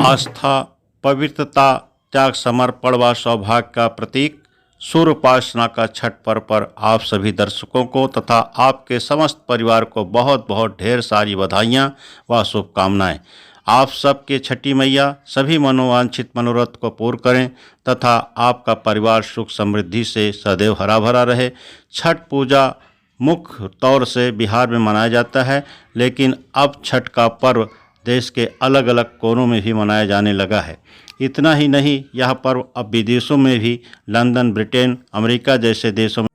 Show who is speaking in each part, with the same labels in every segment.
Speaker 1: आस्था, पवित्रता, त्याग, समर्पण व सौभाग्य का प्रतीक सूर्य उपासना का छठ पर्व पर आप सभी दर्शकों को तथा आपके समस्त परिवार को बहुत बहुत ढेर सारी बधाइयाँ व शुभकामनाएं। आप सबके छठी मैया सभी मनोवांछित मनोरथ को पूर्ण करें तथा आपका परिवार सुख समृद्धि से सदैव हरा भरा रहे। छठ पूजा मुख्य तौर से बिहार में मनाया जाता है, लेकिन अब छठ का पर्व देश के अलग अलग कोनों में भी मनाया जाने लगा है। इतना ही नहीं, यह पर्व अब विदेशों में भी लंदन, ब्रिटेन, अमेरिका जैसे देशों में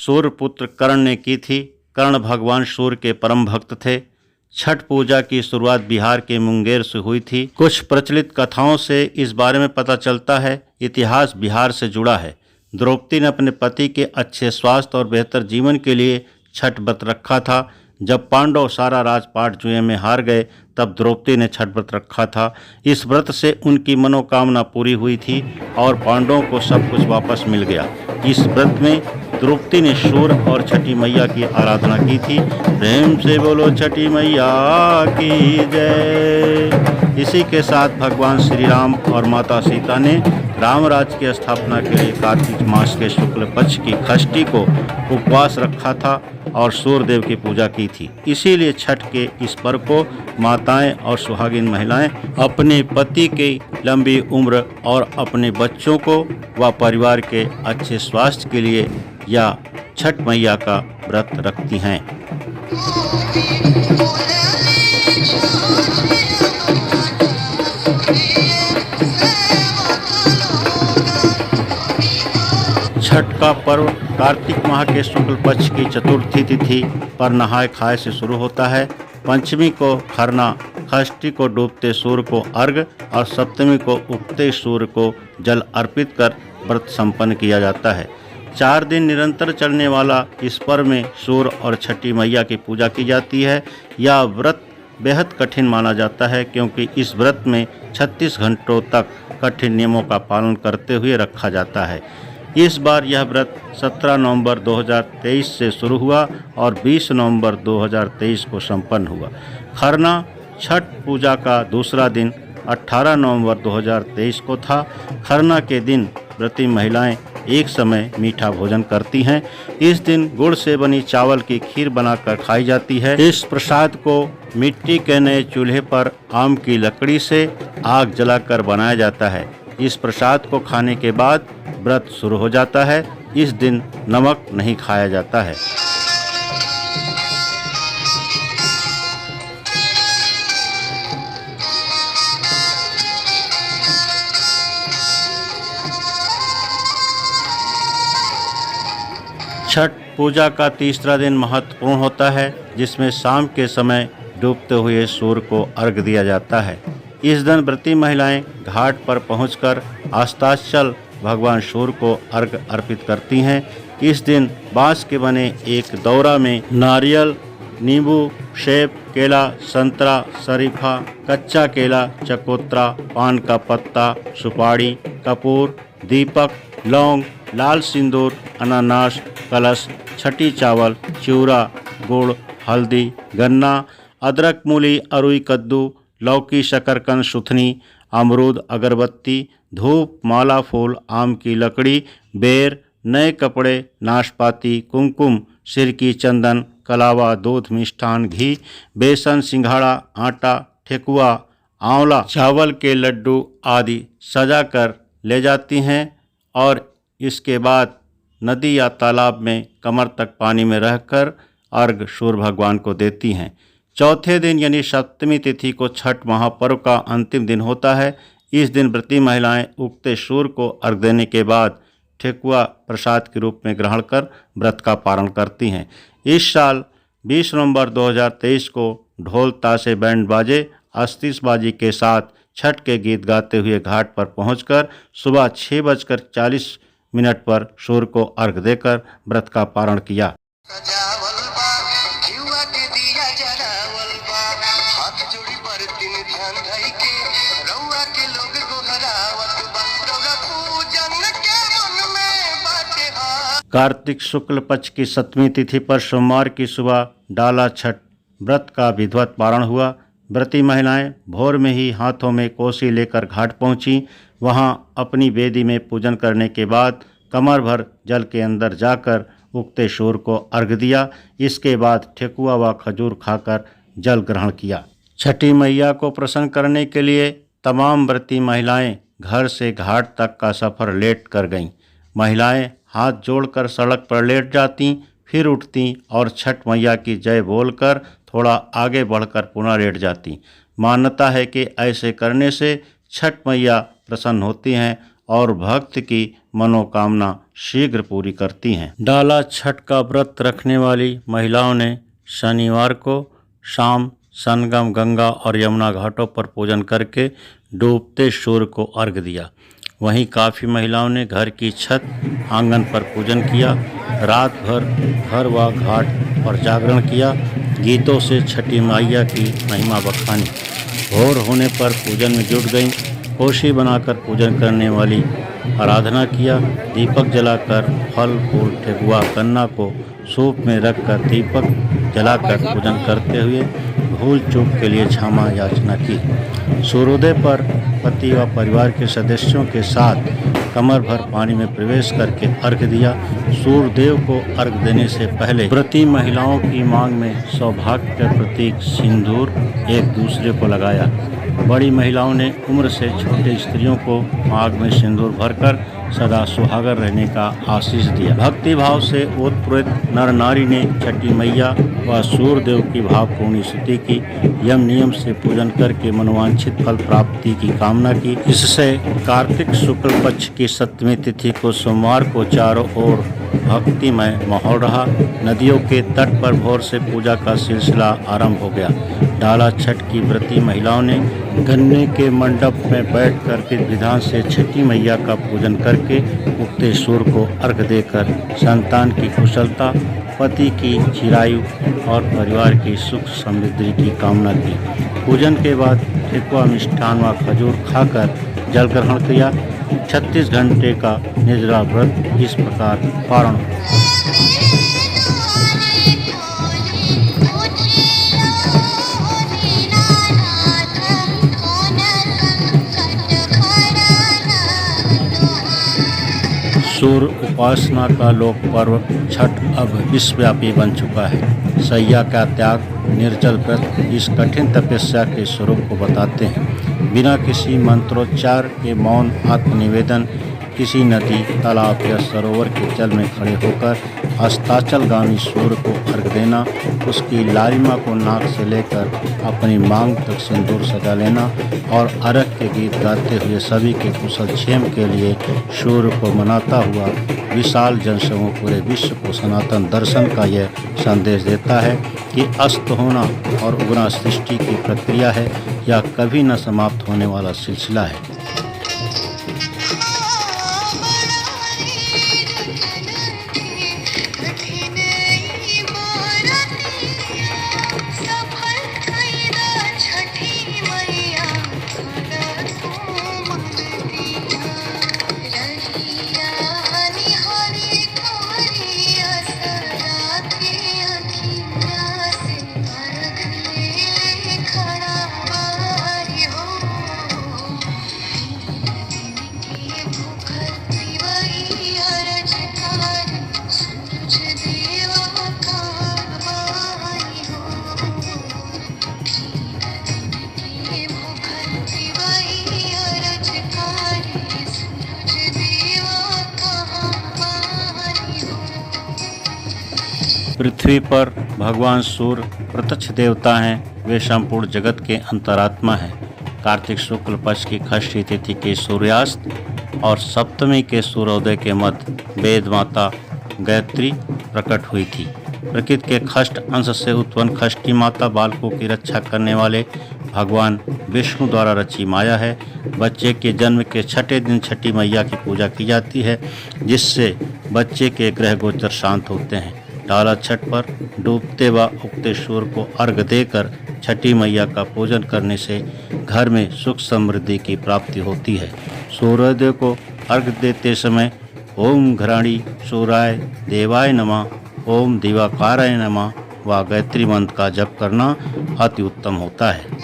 Speaker 1: सूर्य पुत्र कर्ण ने की थी। कर्ण भगवान सूर्य के परम भक्त थे। छठ पूजा की शुरुआत बिहार के मुंगेर से हुई थी। कुछ प्रचलित कथाओं से इस बारे में पता चलता है। इतिहास बिहार से जुड़ा है। द्रौपदी ने अपने पति के अच्छे स्वास्थ्य और बेहतर जीवन के लिए छठ व्रत रखा था। जब पांडव सारा राजपाट जुए में हार गए, तब द्रौपदी ने छठ व्रत रखा था। इस व्रत से उनकी मनोकामना पूरी हुई थी और पांडवों को सब कुछ वापस मिल गया। इस व्रत में द्रौपदी ने सूर्य और छठी मैया की आराधना की थी। प्रेम से बोलो छठी मैया की जय। इसी के साथ भगवान श्री राम और माता सीता ने राम राज्य की स्थापना के लिए कार्तिक मास के शुक्ल पक्ष की षष्ठी को उपवास रखा था और सूर्य देव की पूजा की थी। इसीलिए छठ के इस पर्व को माताएं और सुहागिन महिलाएं अपने पति की लंबी उम्र और अपने बच्चों को व परिवार के अच्छे स्वास्थ्य के लिए या छठ मैया का व्रत रखती हैं। छठ का पर्व कार्तिक माह के शुक्ल पक्ष की चतुर्थी तिथि पर नहाय खाए से शुरू होता है। पंचमी को खरना, षष्ठी को डूबते सूर्य को अर्घ और सप्तमी को उगते सूर्य को जल अर्पित कर व्रत संपन्न किया जाता है। 4 दिन निरंतर चलने वाला इस पर्व में सूर्य और छठी मैया की पूजा की जाती है। यह व्रत बेहद कठिन माना जाता है, क्योंकि इस व्रत में 36 घंटों तक कठिन नियमों का पालन करते हुए रखा जाता है। इस बार यह व्रत 17 नवंबर 2023 से शुरू हुआ और 20 नवंबर 2023 को संपन्न हुआ। खरना छठ पूजा का दूसरा दिन 18 नवंबर 2023 को था। खरना के दिन व्रती महिलाएं एक समय मीठा भोजन करती हैं। इस दिन गुड़ से बनी चावल की खीर बनाकर खाई जाती है। इस प्रसाद को मिट्टी के नए चूल्हे पर आम की लकड़ी से आग जलाकर बनाया जाता है। इस प्रसाद को खाने के बाद व्रत शुरू हो जाता है। इस दिन नमक नहीं खाया जाता है। छठ पूजा का तीसरा दिन महत्वपूर्ण होता है, जिसमें शाम के समय डूबते हुए सूर्य को अर्घ दिया जाता है। इस दिन व्रती महिलाएं घाट पर पहुंचकर अस्ताचल भगवान सूर्य को अर्घ अर्पित करती हैं। इस दिन बांस के बने एक दौरा में नारियल, नींबू, सेब, केला, संतरा, शरीफा, कच्चा केला, चकोतरा, पान का पत्ता, सुपारी, कपूर, दीपक, लौंग, लाल सिंदूर, अनानास, कलश, छठी चावल, चिवड़ा, गुड़, हल्दी, गन्ना, अदरक, मूली, अरुई, कद्दू, लौकी, शकरकंद, सुथनी, अमरूद, अगरबत्ती, धूप, माला, फूल, आम की लकड़ी, बेर, नए कपड़े, नाशपाती, कुमकुम, सिर की चंदन, कलावा, दूध, मिष्ठान, घी, बेसन, सिंघाड़ा, आटा, ठेकुआ, आंवला, चावल के लड्डू आदि सजाकर ले जाती हैं और इसके बाद नदी या तालाब में कमर तक पानी में रहकर अर्घ सूर्य भगवान को देती हैं। चौथे दिन यानी सप्तमी तिथि को छठ महापर्व का अंतिम दिन होता है। इस दिन व्रती महिलाएं उगते सूर्य को अर्घ देने के बाद ठेकुआ प्रसाद के रूप में ग्रहण कर व्रत का पारण करती हैं। इस साल 20 नवंबर 2023 को ढोल ताशे बैंड बाजे आतिशबाजी के साथ छठ के गीत गाते हुए घाट पर पहुंचकर सुबह 6:40 पर सूर्य को अर्घ देकर व्रत का पारण किया। कार्तिक शुक्ल पक्ष की सप्तमी तिथि पर सोमवार की सुबह डाला छठ व्रत का विधिवत पारण हुआ। व्रती महिलाएं भोर में ही हाथों में कोसी लेकर घाट पहुंची। वहां अपनी वेदी में पूजन करने के बाद कमर भर जल के अंदर जाकर उगते सूर्य को अर्घ दिया। इसके बाद ठेकुआ व खजूर खाकर जल ग्रहण किया। छठी मैया को प्रसन्न करने के लिए तमाम व्रती महिलाएं घर से घाट तक का सफ़र लेट कर गईं। महिलाएं हाथ जोड़कर सड़क पर लेट जाती, फिर उठती और छठ मैया की जय बोलकर थोड़ा आगे बढ़कर पुनः लेट जाती। मान्यता है कि ऐसे करने से छठ मैया प्रसन्न होती हैं और भक्त की मनोकामना शीघ्र पूरी करती हैं। डाला छठ का व्रत रखने वाली महिलाओं ने शनिवार को शाम संगम गंगा और यमुना घाटों पर पूजन करके डूबते सूर्य को अर्घ दिया। वहीं काफ़ी महिलाओं ने घर की छत आंगन पर पूजन किया। रात भर घर व घाट पर जागरण किया। गीतों से छठी मैया की महिमा बखानी। भोर होने पर पूजन में जुट गईं। कोसी बनाकर पूजन करने वाली आराधना किया। दीपक जलाकर फल फूल ठेकुआ कन्ना को सूप में रखकर दीपक जलाकर पूजन करते हुए भूल चूक के लिए क्षमा याचना की। सूर्योदय पर पति व परिवार के सदस्यों के साथ कमर भर पानी में प्रवेश करके अर्घ दिया। सूर्यदेव को अर्घ देने से पहले व्रती महिलाओं की मांग में सौभाग्य के प्रतीक सिंदूर एक दूसरे को लगाया। बड़ी महिलाओं ने उम्र से छोटे स्त्रियों को मांग में सिंदूर भरकर सदा सुहागर रहने का आशीष दिया। भक्ति भाव से ओतप्रोत नर नारी ने छठी मैया व सूर्यदेव की भावपूर्ण स्तुति की। यम नियम से पूजन करके मनोवांछित फल प्राप्ति की कामना की। इससे कार्तिक शुक्ल पक्ष की सप्तमी तिथि को सोमवार को चारों ओर भक्तिमय माहौल रहा। नदियों के तट पर भोर से पूजा का सिलसिला आरंभ हो गया। डाला छठ की व्रती महिलाओं ने गन्ने के मंडप में बैठकर विधि विधान से छठी मैया का पूजन करके उगते सूर्य को अर्घ देकर संतान की कुशलता, पति की चिरायु और परिवार की सुख समृद्धि की कामना की। पूजन के बाद ठेकुआ मिष्ठान व खजूर खाकर जल ग्रहण किया। 36 घंटे का निर्जला व्रत इस प्रकार पारण हुआ। सूर्य उपासना का लोक पर्व छठ अब विश्वव्यापी बन चुका है। सैया का त्याग, निर्जल व्रत इस कठिन तपस्या के स्वरूप को बताते हैं। बिना किसी मंत्रोच्चार के मौन आत्मनिवेदन, किसी नदी, तालाब या सरोवर के जल में खड़े होकर अस्ताचलगामी सूर्य को अर्घ देना, उसकी लालिमा को नाक से लेकर अपनी मांग तक सिंदूर सजा लेना और अर्घ के गीत गाते हुए सभी के कुशल क्षेम के लिए सूर्य को मनाता हुआ विशाल जनसमूह पूरे विश्व को सनातन दर्शन का यह संदेश देता है कि अस्त होना और उगना सृष्टि की प्रक्रिया है, यह कभी न समाप्त होने वाला सिलसिला है। पृथ्वी पर भगवान सूर्य प्रत्यक्ष देवता हैं। वे संपूर्ण जगत के अंतरात्मा हैं। कार्तिक शुक्ल पक्ष की षष्ठी तिथि के सूर्यास्त और सप्तमी के सूर्योदय के मध्य वेद माता गायत्री प्रकट हुई थी। प्रकृति के खष्ट अंश से उत्पन्न षष्ठी माता बालकों की रक्षा करने वाले भगवान विष्णु द्वारा रची माया है। बच्चे के जन्म के छठे दिन छठी मैया की पूजा की जाती है, जिससे बच्चे के ग्रह गोचर शांत होते हैं। डाला छठ पर डूबते व उगते सूर्य को अर्घ देकर छठी मैया का पूजन करने से घर में सुख समृद्धि की प्राप्ति होती है। सूर्योदय को अर्घ देते समय ओम घराणी सूर्याय देवाय नमः, ओम दिवाकाराय नमः व गायत्री मंत्र का जप करना अति उत्तम होता है।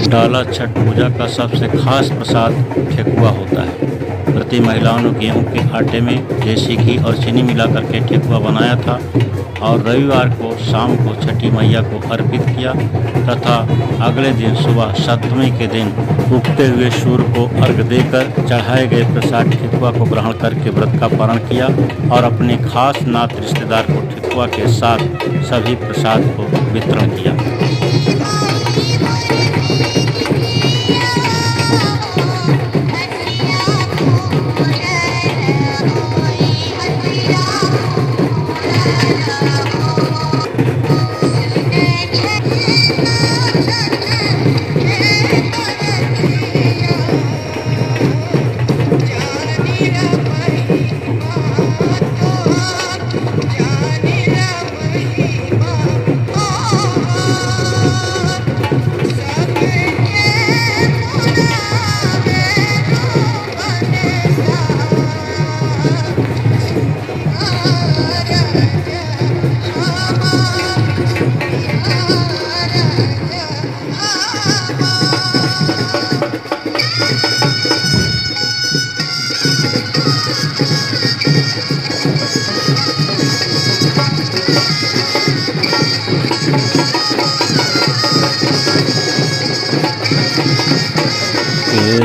Speaker 1: डाला छठ पूजा का सबसे खास प्रसाद ठेकुआ होता है। प्रति महिलाओं ने गेहूं के आटे में देसी घी और चीनी मिलाकर के ठेकुआ बनाया था और रविवार को शाम को छठी मैया को अर्पित किया तथा अगले दिन सुबह सप्तमी के दिन उगते हुए सूर्य को अर्घ देकर चढ़ाए गए प्रसाद ठेकुआ को ग्रहण करके व्रत का पारण किया और अपने खास नात रिश्तेदार को ठेकुआ के साथ सभी प्रसाद को वितरण किया।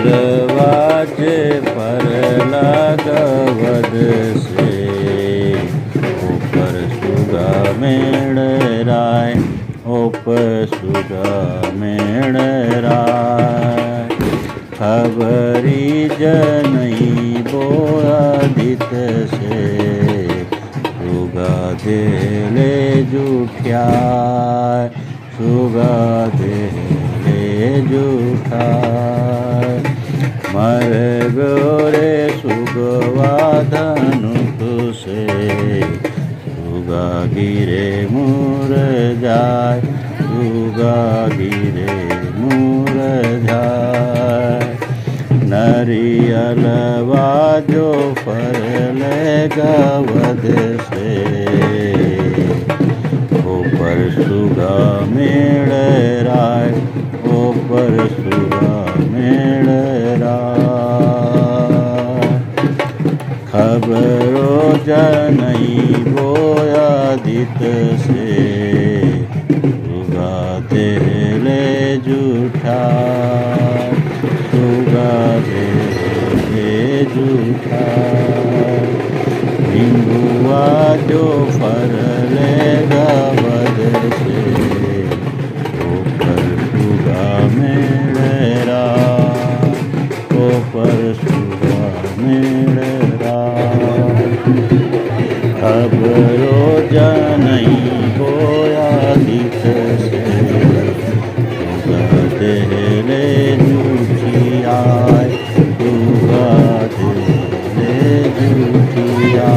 Speaker 1: दरवाजे पर लागवद से ऊपर सुगा मेड़राय, ऊपर सुगा मेड़राय। खबरी जनई बोधित से सुगा देले जुठ्या, सुगा देले जुठा। मर गोरे सुगवा धनुक से सुगा गिरे मुर जाय, सुगा गिरे मुर जाय। नरियलवा जो फरले गवद से ऊपर सुगा मेड़राय, ऊपर सुगा मेड़राय। खबरो जनई बोयादित से सुगा देले जूठा, सुगा देले जूठा। हिंदुआ जो फरले गवद से ऊपर सुगा मेड़रा, ऊपर सुगा मेड़रा। खबरो जनई बोयादित से सुगा देले जूठिया, सुगा देले जूठिया।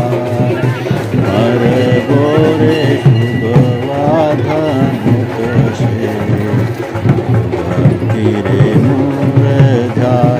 Speaker 1: हर गोरे सुगवा धनुक से गिरे मुर जाय,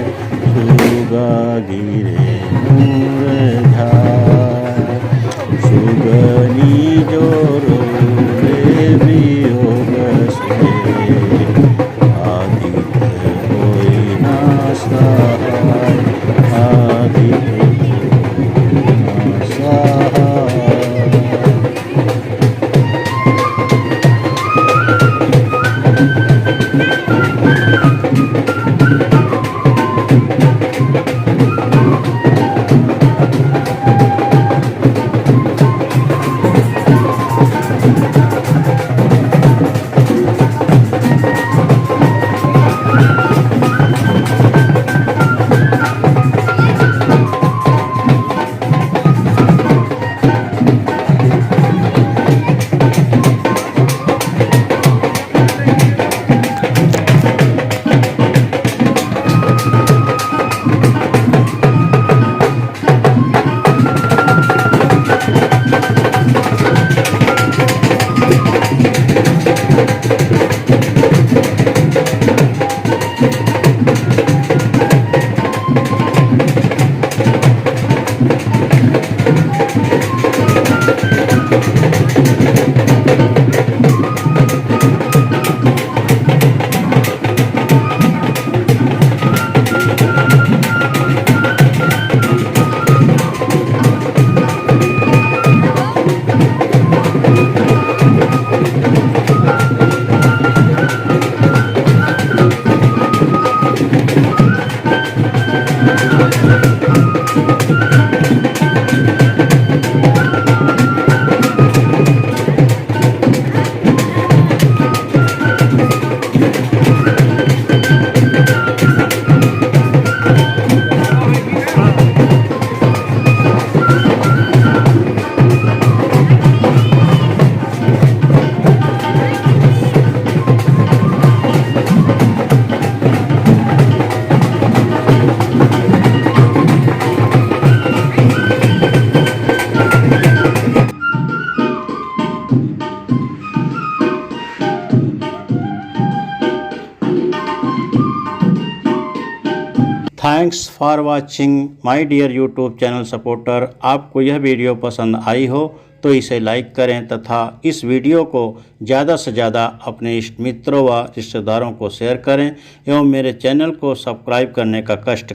Speaker 1: thanks for watching my dear YouTube channel supporter. आपको यह वीडियो पसंद आई हो तो इसे लाइक करें तथा इस वीडियो को ज़्यादा से ज़्यादा अपने इष्ट मित्रों व रिश्तेदारों को शेयर करें एवं मेरे चैनल को सब्सक्राइब करने का कष्ट